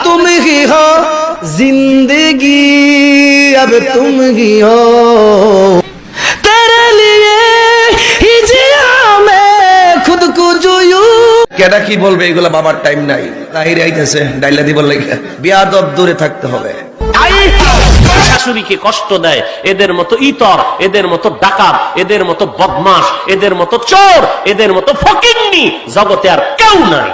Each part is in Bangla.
तुम ही हो जिंदगी, अब तुम ही हो, तेरे लिए ही जिया मैं खुद को जोयू। কেডা কি বলবে এগুলা বাবার টাইম নাই, তাহিরে আইতেছে ডাইলা দিব লাগে, বিয়াদব দূরে থাকতে হবে। শাশুড়িকে কষ্ট দেয়, এদের মতো ইতর, এদের মতো ডাকাত, এদের মতো বদমাশ, এদের মতো চোর, এদের মতো ফকিন্নি জগতে আর কেউ নাই।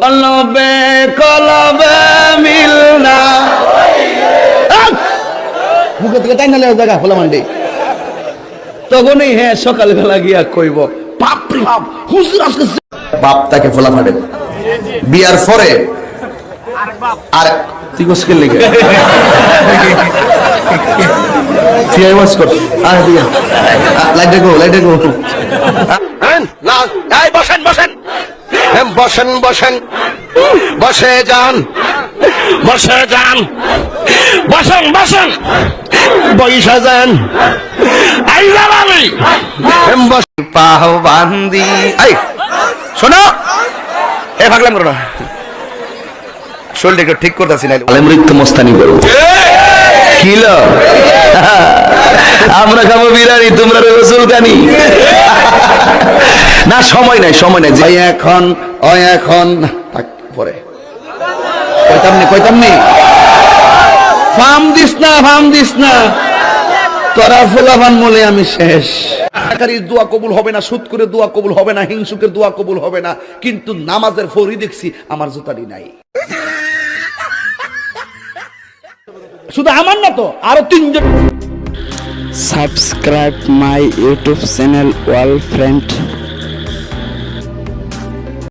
কলবে কলবে মিলনা, মুখে থেকে তাই নালে জায়গা খোলা মান্ডি, তখনই হ্যাঁ সকালবেলা গিয়া কইব বাপরে বাপ হুজুর আজকে বাপ তাকে ফোলা ফাটে বিয়ার পরে আর তুই মুশকিল লিখে সিআই ওয়াজ কর আর দিয়া লাইট গো না এই বসেন বসেন বসেন বসেন বসে যান বসে যান বসেন বসেন বইসা যান আই যাবানি পাহ বান্দি। এই শোনো, এ ভাগলাম করো না, শরীরটা ঠিক করতেছি না, মৃত্যু মস্তানি করবো। কিলো আমরা খাবো বিরিয়ানি, তোমরা রসুল কানি না, সময় নাই সময় নাই, যাই এখন এখন পরে কইতামনি ফার্ম দিস না তোরা ফুলাবান বলে আমি শেষ। দোয়া কবুল হবে না, সুদ করে দোয়া কবুল হবে না, হিংসুকের দোয়া কবুল হবে না, কিন্তু নামাজের ফরি দেখছি আমার জুতারি নাই। শুধু আমার না তো আরো 3 জন। Subscribe my YouTube channel All Friend.